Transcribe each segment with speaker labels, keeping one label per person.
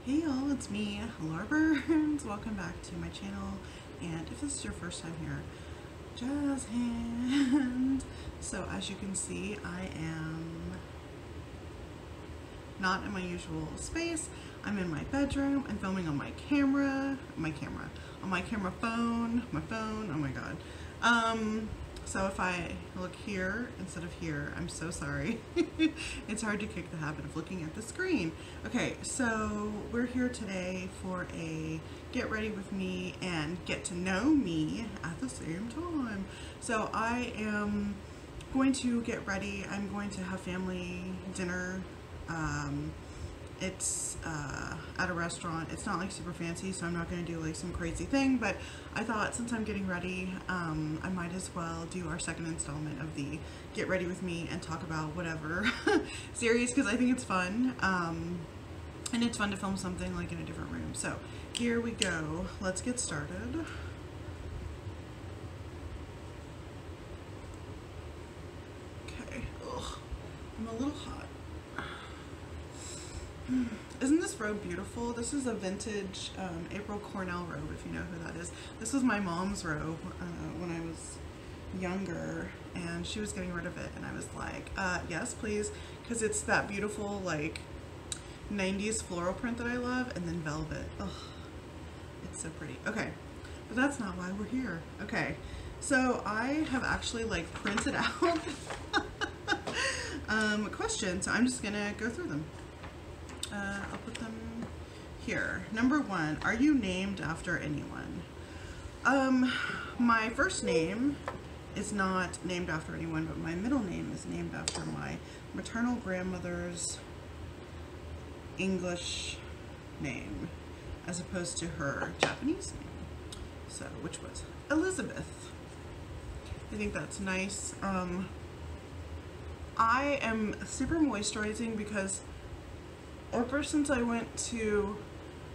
Speaker 1: Hey y'all, it's me, Laura Burns. Welcome back to my channel, and if this is your first time here, jazz hands. So as you can see, I am not in my usual space. I'm in my bedroom. I'm filming on my camera, on my phone, oh my god. So if I look here instead of here, I'm so sorry. It's hard to kick the habit of looking at the screen. Okay, so we're here today for a get ready with me and get to know me at the same time. So I am going to get ready. I'm going to have family dinner. It's at a restaurant. It's not like super fancy, so I'm not going to do like some crazy thing, but I thought since I'm getting ready, I might as well do our second installment of the Get Ready With Me and talk about whatever series, because I think it's fun, and it's fun to film something like in a different room. So here we go. Let's get started. Okay. Ugh. I'm a little hot. Isn't this robe beautiful? This is a vintage April Cornell robe, if you know who that is. This was my mom's robe when I was younger, and she was getting rid of it, and I was like, yes, please, because it's that beautiful, like, 90s floral print that I love, and then velvet. Ugh, it's so pretty. Okay, but that's not why we're here. Okay, so I have actually, like, printed out questions, so I'm just gonna go through them. I'll put them here. Number one, are you named after anyone? My first name is not named after anyone, but my middle name is named after my maternal grandmother's English name, as opposed to her Japanese name, so which was Elizabeth. I think that's nice. I am super moisturizing because ever since I went to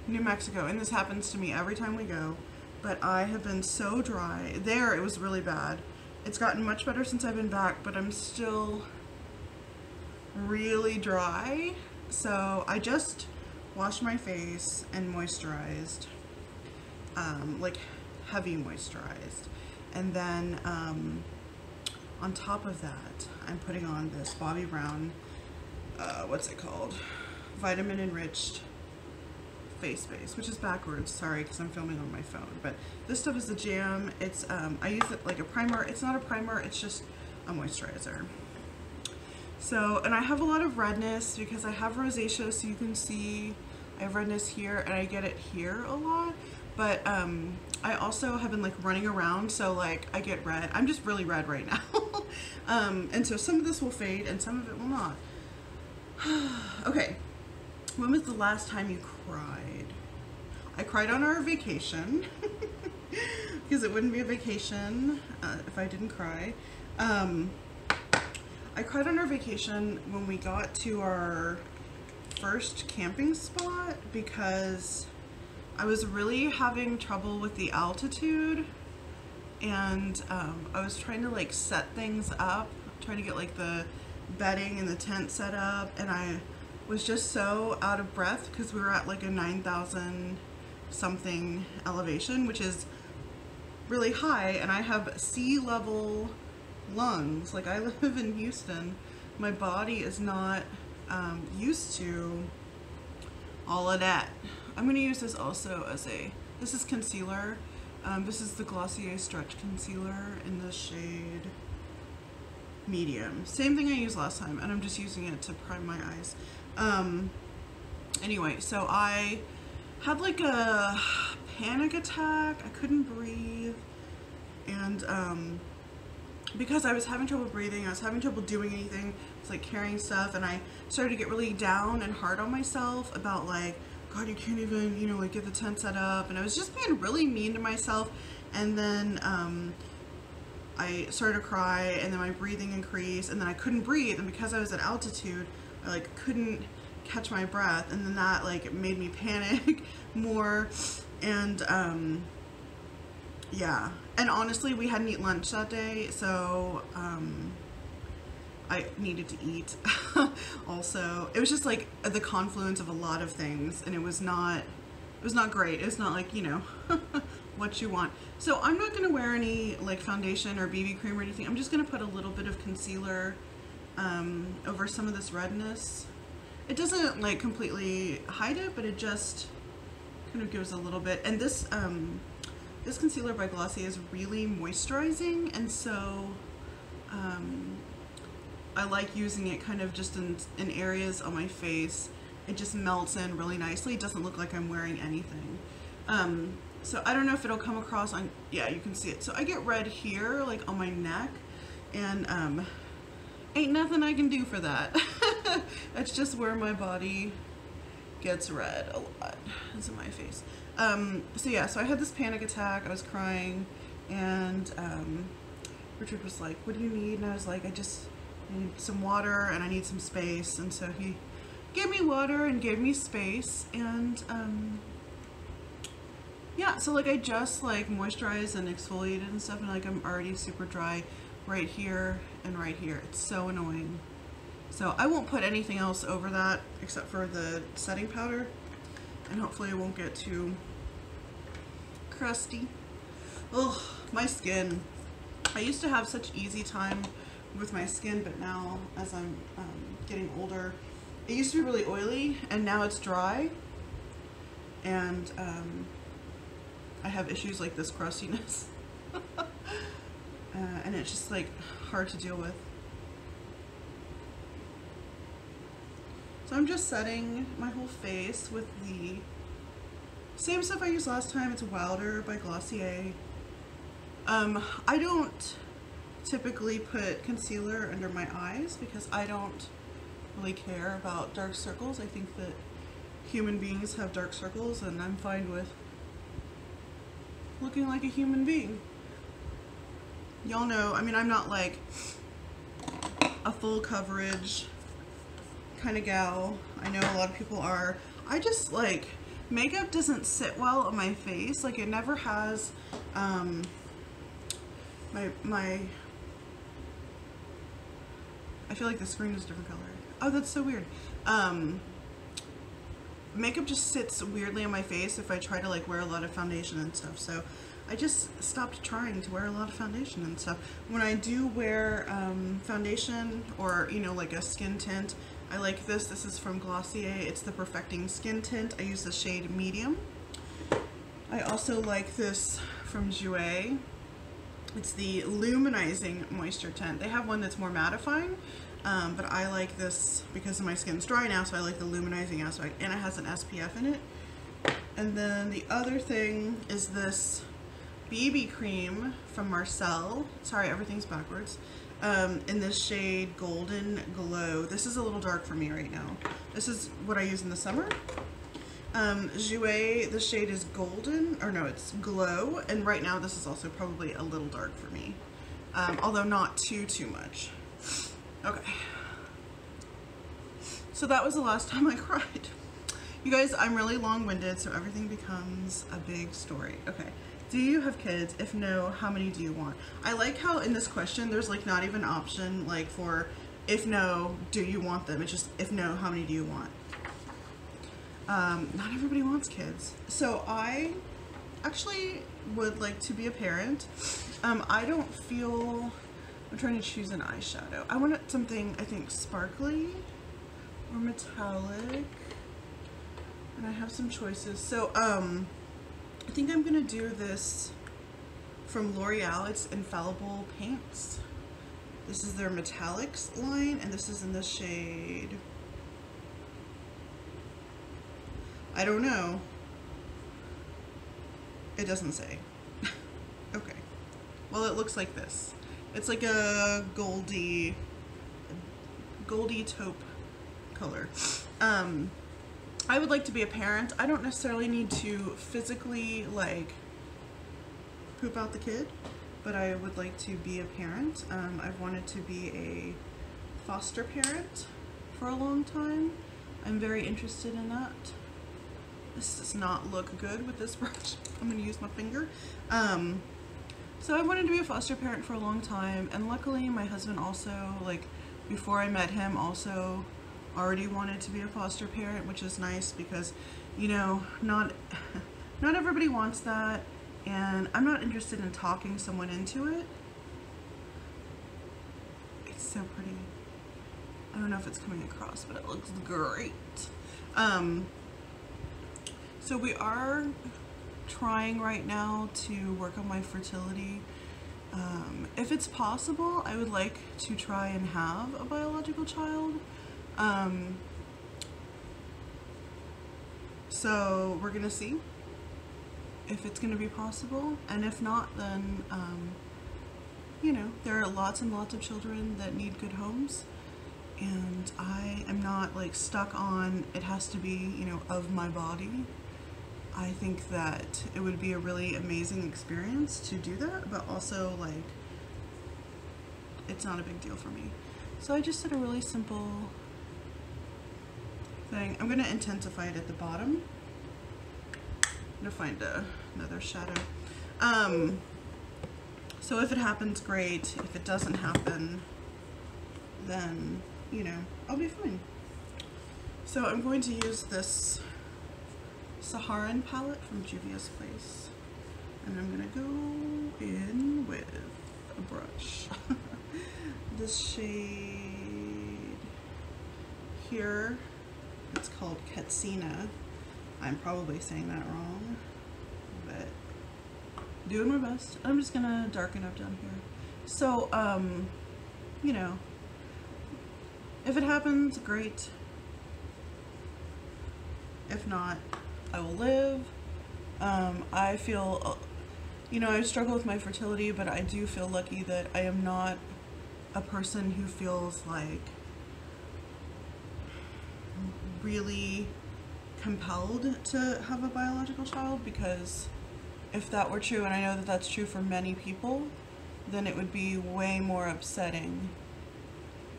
Speaker 1: New Mexico, and this happens to me every time we go, but I have been so dry. There, it was really bad. It's gotten much better since I've been back, but I'm still really dry. So I just washed my face and moisturized, like heavy moisturized. And then on top of that, I'm putting on this Bobbi Brown, what's it called? Vitamin enriched face base, which is backwards, sorry, because I'm filming on my phone, but this stuff is the jam. It's I use it like a primer. It's not a primer, it's just a moisturizer. So, and I have a lot of redness because I have rosacea, so you can see I have redness here, and I get it here a lot, but I also have been like running around, so like I get red. I'm just really red right now. And so some of this will fade and some of it will not. Okay. When was the last time you cried? I cried on our vacation because it wouldn't be a vacation if I didn't cry. I cried on our vacation when we got to our first camping spot because I was really having trouble with the altitude, and I was trying to like set things up, trying to get like the bedding and the tent set up, and I was just so out of breath because we were at like a 9,000 something elevation, which is really high, and I have sea level lungs. Like, I live in Houston. My body is not used to all of that. I'm going to use this also as this is concealer. This is the Glossier Stretch Concealer in the shade medium. Same thing I used last time, and I'm just using it to prime my eyes. Anyway, so I had like a panic attack. I couldn't breathe, and because I was having trouble breathing, I was having trouble doing anything. I was like carrying stuff, and I started to get really down and hard on myself about like, God, you can't even, you know, like get the tent set up, and I was just being really mean to myself. And then I started to cry, and then my breathing increased, and then I couldn't breathe, and because I was at altitude, I like couldn't catch my breath, and then that like made me panic more. And yeah, and honestly we hadn't eaten lunch that day, so I needed to eat. Also, it was just like the confluence of a lot of things, and it was not great. It's not like, you know, what you want. So I'm not gonna wear any like foundation or BB cream or anything. I'm just gonna put a little bit of concealer over some of this redness. It doesn't like completely hide it, but it just kind of gives a little bit. And this this concealer by Glossier is really moisturizing, and so I like using it kind of just in areas on my face. It just melts in really nicely. It doesn't look like I'm wearing anything. So I don't know if it'll come across on, yeah, you can see it. So I get red here, like on my neck, and ain't nothing I can do for that. That's just where my body gets red a lot. It's in my face. So yeah, so I had this panic attack. I was crying, and Richard was like, what do you need? And I was like, I just need some water and I need some space. And so he gave me water and gave me space, and yeah, so like I just like moisturized and exfoliated and stuff, and like I'm already super dry right here and right here. It's so annoying. So I won't put anything else over that except for the setting powder, and hopefully it won't get too crusty. Ugh, my skin. I used to have such easy time with my skin, but now as I'm getting older, it used to be really oily and now it's dry, and I have issues like this crustiness. And it's just like hard to deal with. So I'm just setting my whole face with the same stuff I used last time. It's Wilder by Glossier. I don't typically put concealer under my eyes because I don't really care about dark circles. I think that human beings have dark circles, and I'm fine with looking like a human being. Y'all know, I mean, I'm not like a full coverage kind of gal. I know a lot of people are. I just like, makeup doesn't sit well on my face. Like it never has. I feel like the screen is a different color. Oh, that's so weird. Makeup just sits weirdly on my face if I try to like wear a lot of foundation and stuff. So I just stopped trying to wear a lot of foundation and stuff. When I do wear foundation or, you know, like a skin tint, I like this. This is from Glossier. It's the Perfecting Skin Tint. I use the shade Medium. I also like this from GRWM. It's the Luminizing Moisture Tint. They have one that's more mattifying, but I like this because my skin's dry now, so I like the luminizing aspect, and it has an SPF in it. And then the other thing is this BB cream from Marcel. Sorry, everything's backwards. In this shade Golden Glow. This is a little dark for me right now. This is what I use in the summer. GRWM, the shade is Golden, or no, it's Glow, and right now this is also probably a little dark for me, although not too much. Okay, so that was the last time I cried. You guys, I'm really long-winded, so everything becomes a big story. Okay, do you have kids? If no, how many do you want? I like how in this question there's like not even an option like for if no, do you want them? It's just if no, how many do you want? Not everybody wants kids. So I actually would like to be a parent. I don't feel, I'm trying to choose an eyeshadow. I want something, I think, sparkly or metallic. And I have some choices. So I think I'm gonna do this from L'Oreal. It's Infallible Paints. This is their metallics line, and this is in the shade, I don't know. It doesn't say. Okay. Well, it looks like this. It's like a goldy taupe color. I would like to be a parent. I don't necessarily need to physically like poop out the kid, but I would like to be a parent. I've wanted to be a foster parent for a long time. I'm very interested in that. This does not look good with this brush. I'm gonna use my finger. So I wanted to be a foster parent for a long time, and luckily my husband also like before I met him, also already wanted to be a foster parent, which is nice because, you know, not everybody wants that, and I'm not interested in talking someone into it. It's so pretty. I don't know if it's coming across, but it looks great. So we are trying right now to work on my fertility. If it's possible, I would like to try and have a biological child. So we're gonna see if it's gonna be possible, and if not, then you know, there are lots and lots of children that need good homes, and I am not like stuck on it has to be, you know, of my body. I think that it would be a really amazing experience to do that, but also like it's not a big deal for me. So I just did a really simple thing. I'm gonna intensify it at the bottom. I'm gonna find another shadow. So if it happens, great. If it doesn't happen, then, you know, I'll be fine. So I'm going to use this Saharan palette from Juvia's Place, and I'm gonna go in with a brush. This shade here, it's called Katsina. I'm probably saying that wrong, but doing my best. I'm just gonna darken up down here. So, you know, if it happens, great. If not, I will live. I feel, you know, I struggle with my fertility, but I do feel lucky that I am not a person who feels like really compelled to have a biological child, because if that were true, and I know that that's true for many people, then it would be way more upsetting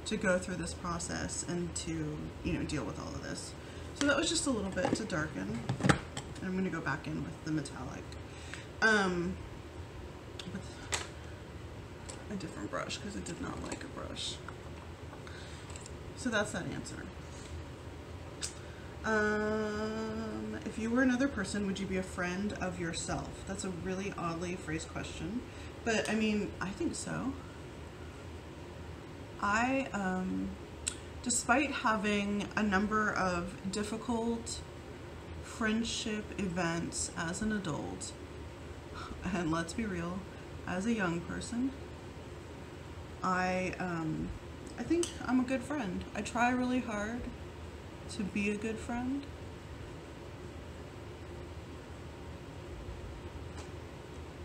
Speaker 1: to go through this process and to, you know, deal with all of this. So that was just a little bit to darken. And I'm gonna go back in with the metallic. With a different brush, because I did not like a brush. So that's that answer. If you were another person, would you be a friend of yourself? That's a really oddly phrased question, but I mean, I think so. Despite having a number of difficult friendship events as an adult, and let's be real, as a young person, I think I'm a good friend. I try really hard to be a good friend.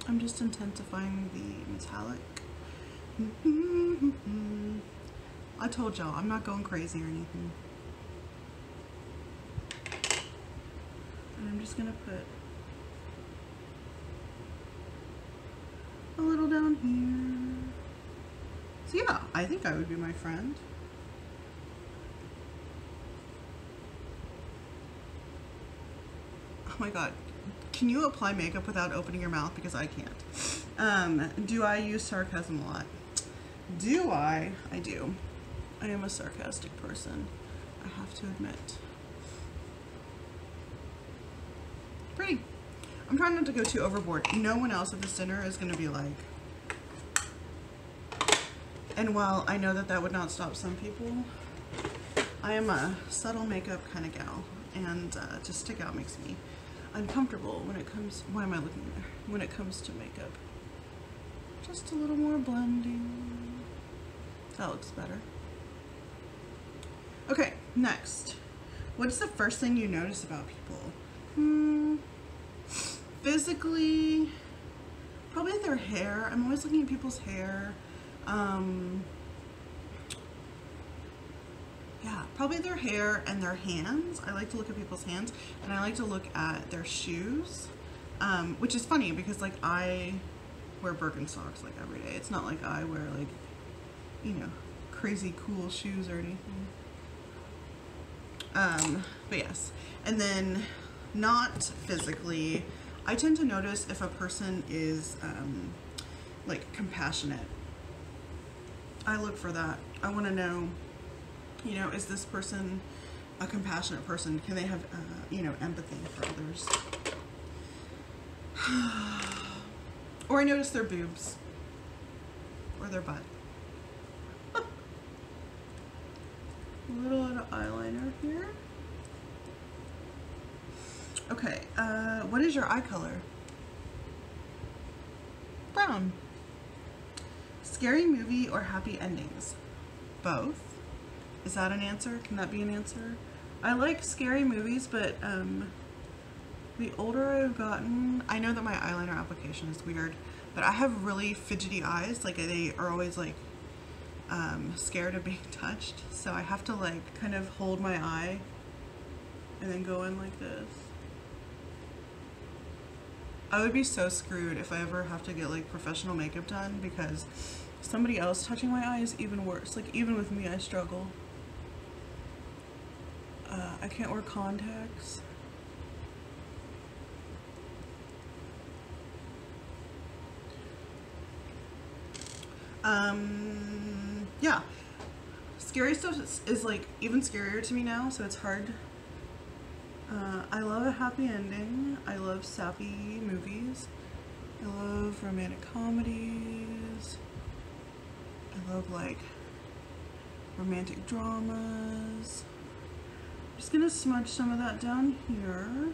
Speaker 1: I'm just intensifying the metallic. I told y'all, I'm not going crazy or anything. And I'm just gonna put a little down here. So yeah, I think I would be my friend. Oh my god, can you apply makeup without opening your mouth? Because I can't. Do I use sarcasm a lot? Do I? I do. I am a sarcastic person, I have to admit. Pretty. I'm trying not to go too overboard. No one else at this dinner is gonna be like, and while I know that that would not stop some people, I am a subtle makeup kind of gal, and to stick out makes me uncomfortable when it comes, why am I looking there? When it comes to makeup. Just a little more blending. That looks better. Okay, next. What's the first thing you notice about people? Physically, probably their hair. I'm always looking at people's hair. Yeah, probably their hair and their hands. I like to look at people's hands, and I like to look at their shoes, which is funny because like I wear Birkenstocks like every day. It's not like I wear like, you know, crazy cool shoes or anything. But yes, and then not physically, I tend to notice if a person is like compassionate. I look for that. I want to know, you know, is this person a compassionate person? Can they have, you know, empathy for others? Or I notice their boobs or their butt. A little bit of eyeliner here. Okay, what is your eye color? Brown. Scary movie or happy endings? Both. Is that an answer? Can that be an answer? I like scary movies, but the older I've gotten, I know that my eyeliner application is weird, but I have really fidgety eyes. Like, they are always like scared of being touched, so I have to like kind of hold my eye and then go in like this. I would be so screwed if I ever have to get like professional makeup done, because somebody else touching my eye is even worse. Like, even with me, I struggle. I can't wear contacts. Yeah. Scary stuff is like even scarier to me now, so it's hard. I love a happy ending. I love sappy movies. I love romantic comedies. I love like romantic dramas. I'm just gonna smudge some of that down here.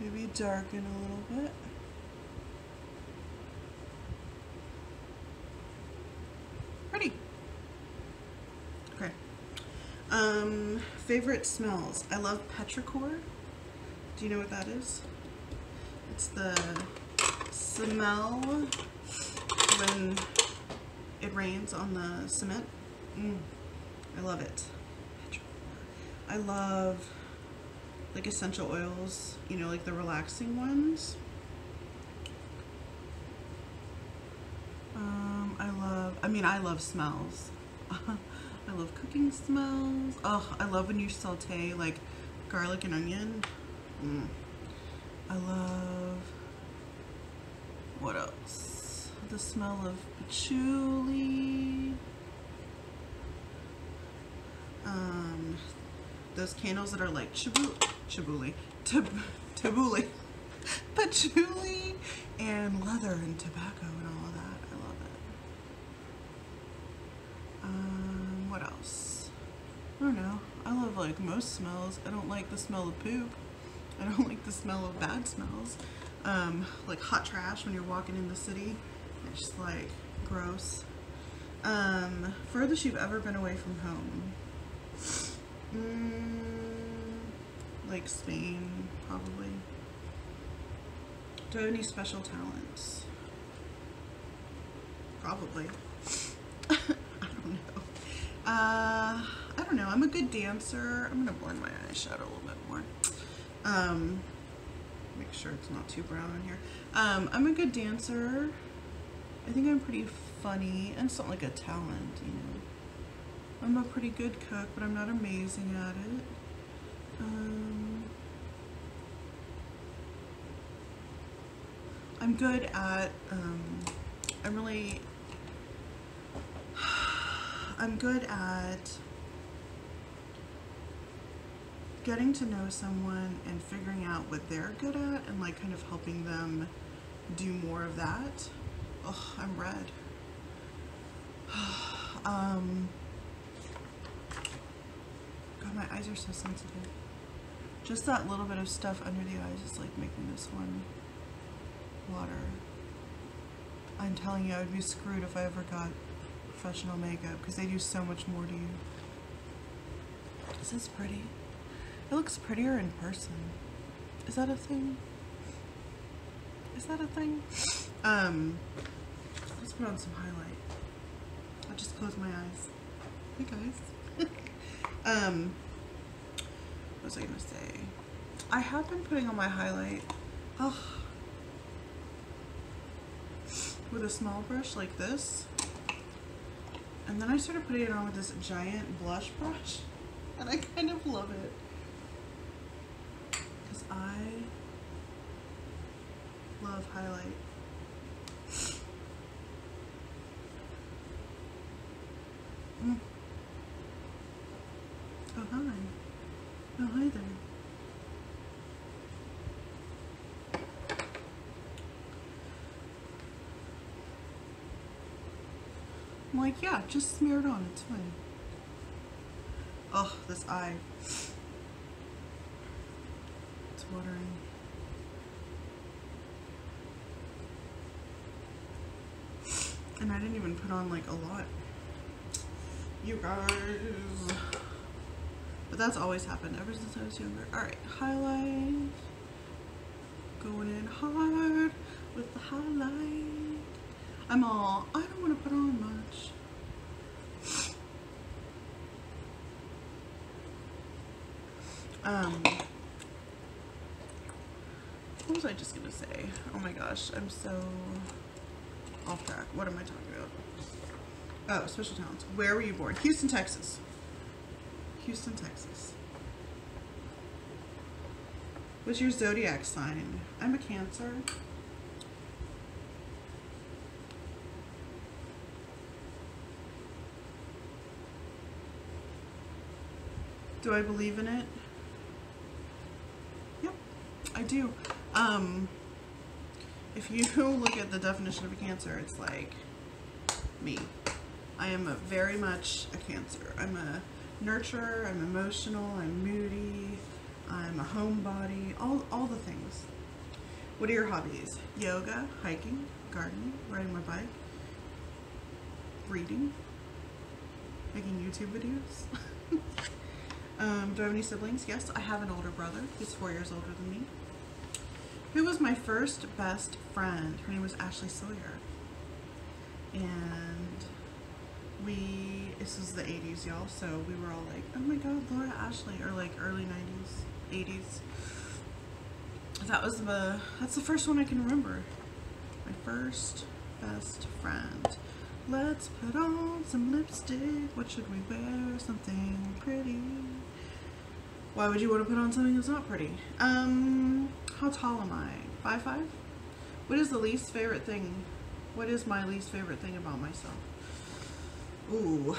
Speaker 1: Maybe darken a little bit. Ready. Okay. Favorite smells. I love petrichor. Do you know what that is? It's the smell when it rains on the cement. I love it. I love like essential oils, you know, like the relaxing ones. I love smells. I love cooking smells. Oh, I love when you saute like garlic and onion. I love, what else? The smell of patchouli. Those candles that are like tabbouleh, patchouli and leather and tobacco and all of that. I love it. What else? I don't know. I love like most smells. I don't like the smell of poop. I don't like the smell of bad smells. Like hot trash when you're walking in the city. It's just like gross. Furthest you've ever been away from home? Like Spain, probably. Do I have any special talents? Probably. I don't know. I'm a good dancer. I'm gonna blend my eyeshadow a little bit more. Make sure it's not too brown in here. I'm a good dancer. I think I'm pretty funny, and it's not like a talent, you know. I'm a pretty good cook, but I'm not amazing at it. I'm good at, I'm good at getting to know someone and figuring out what they're good at and like kind of helping them do more of that. Oh, I'm red. God, my eyes are so sensitive. Just that little bit of stuff under the eyes is like making this one water. I'm telling you, I would be screwed if I ever got professional makeup because they do so much more to you. Is this pretty? It looks prettier in person. Is that a thing? Is that a thing? Let's put on some highlight. I'll just close my eyes. Hey guys. What was I gonna say? I have been putting on my highlight with a small brush like this, and then I started putting it on with this giant blush brush, and I kind of love it because I love highlight. I'm like, yeah, just smear it on, it's fine. Oh, this eye. It's watering. And I didn't even put on like a lot. You guys. But that's always happened ever since I was younger. Alright, highlight. Going in hard with the highlight. I don't want to put on much. What was I just gonna say? Oh my gosh, I'm so off track. What am I talking about? Oh, special talents. Where were you born? Houston, Texas. Houston, Texas. What's your zodiac sign? I'm a Cancer. Do I believe in it? Yep, I do. If you look at the definition of a Cancer, it's like me. I am very much a Cancer. I'm a nurturer, I'm emotional, I'm moody, I'm a homebody, all the things. What are your hobbies? Yoga, hiking, gardening, riding my bike, reading, making YouTube videos. Do I have any siblings? Yes, I have an older brother. He's 4 years older than me. Who was my first best friend? Her name was Ashley Sawyer. And this was the 80s, y'all, so we were all like, oh my god, Laura Ashley, or like early 90s, 80s. That's the first one I can remember. My first best friend. Let's put on some lipstick. What should we wear? Something pretty. Why would you want to put on something that's not pretty? How tall am I? 5'5"? What is the least favorite thing? What is my least favorite thing about myself? Ooh,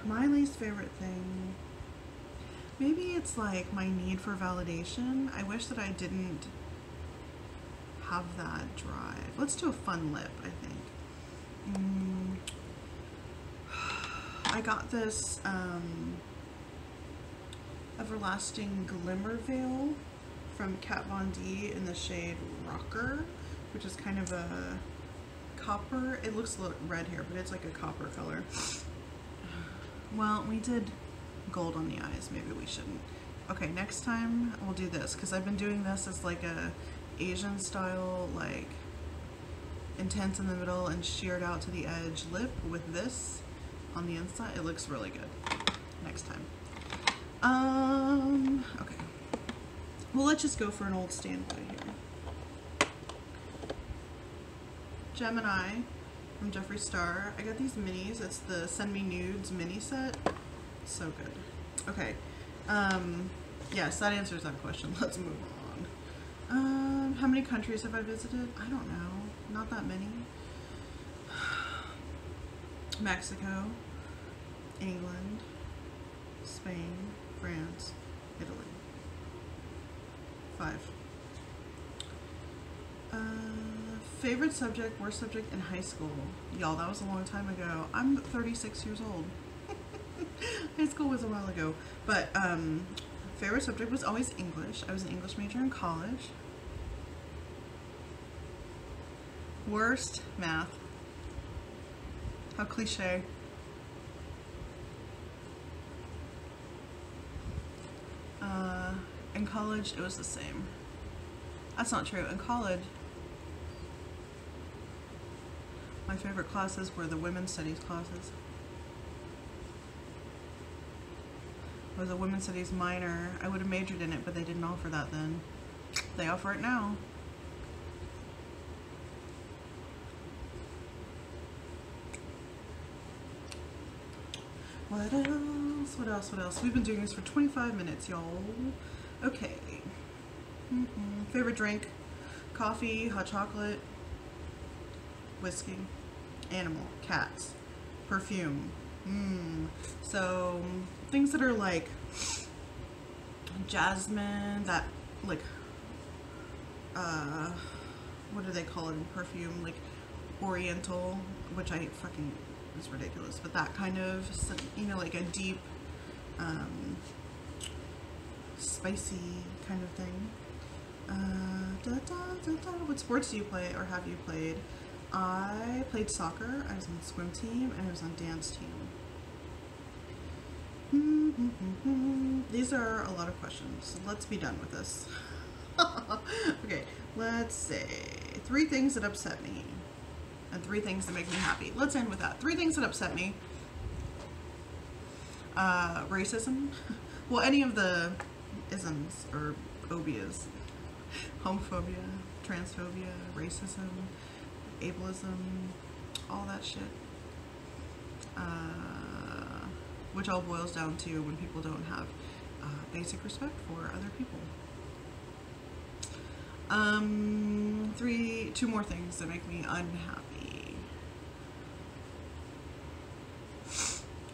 Speaker 1: my least favorite thing. Maybe it's like my need for validation. I wish that I didn't have that drive. Let's do a fun lip, I think. I got this Everlasting Glimmer Veil from Kat Von D in the shade Rocker, which is kind of a copper. It looks a little red here, but it's like a copper color. Well, we did gold on the eyes. Maybe we shouldn't. Okay, next time we'll do this, because I've been doing this as like a Asian style, like intense in the middle and sheared out to the edge lip with this on the inside. It looks really good. Next time. Okay. Well, let's just go for an old standby here. Gemini from Jeffree Star. I got these minis. It's the Send Me Nudes mini set. So good. Okay. Yes, that answers that question. Let's move on. How many countries have I visited? I don't know. Not that many. Mexico, England, Spain, France, Italy. 5. Favorite subject, worst subject in high school. Y'all, that was a long time ago. I'm 36 years old. High school was a while ago. But favorite subject was always English. I was an English major in college. Worst, math. How cliche. In college, it was the same. That's not true. In college, my favorite classes were the women's studies classes. I was a women's studies minor. I would have majored in it, but they didn't offer that then. They offer it now. What else? What else? What else? We've been doing this for 25 minutes, y'all. Okay. Favorite drink? Coffee, hot chocolate, whiskey, animal, cats, perfume. So things that are like jasmine, that like what do they call it in perfume? Like oriental, which I fucking is ridiculous, but that kind of, you know, like a deep, spicy kind of thing. What sports do you play or have you played? I played soccer, I was on the swim team, and I was on dance team. These are a lot of questions. Let's be done with this. Okay, let's say 3 things that upset me and 3 things that make me happy. Let's end with that. 3 things that upset me. Racism. Well, any of the isms or phobias. Homophobia, transphobia, racism, ableism, all that shit. Which all boils down to when people don't have basic respect for other people. 2 more things that make me unhappy.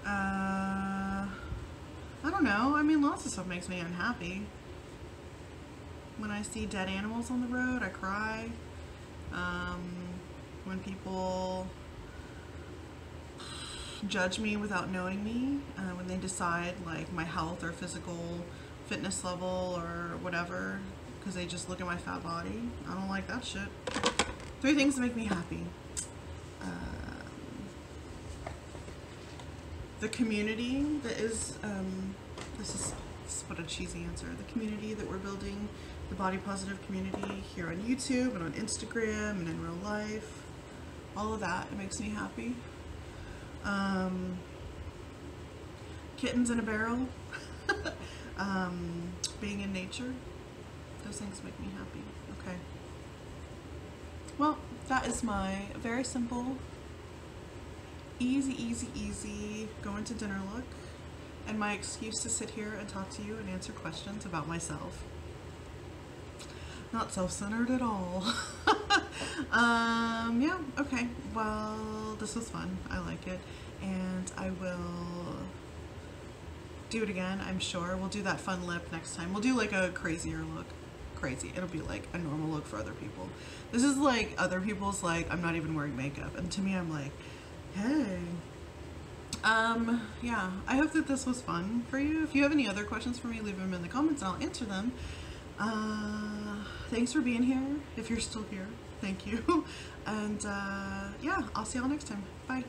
Speaker 1: I don't know. I mean, lots of stuff makes me unhappy. When I see dead animals on the road, I cry. When people judge me without knowing me, when they decide like my health or physical fitness level or whatever, because they just look at my fat body. I don't like that shit. 3 things that make me happy. The community that is, this is what a cheesy answer. The community that we're building, the body positive community here on YouTube and on Instagram and in real life. All of that, it makes me happy. Kittens in a barrel. Being in nature. Those things make me happy. Okay. Well, that is my very simple, easy going to dinner look, and my excuse to sit here and talk to you and answer questions about myself. Not self-centered at all. Yeah, okay. Well, this was fun. I like it. And I will do it again, I'm sure. We'll do that fun lip next time. We'll do like a crazier look. Crazy. It'll be like a normal look for other people. This is like other people's, like, I'm not even wearing makeup. And to me, I'm like, hey. Yeah, I hope that this was fun for you. If you have any other questions for me, leave them in the comments and I'll answer them. Thanks for being here. If you're still here, thank you. And yeah, I'll see y'all next time. Bye.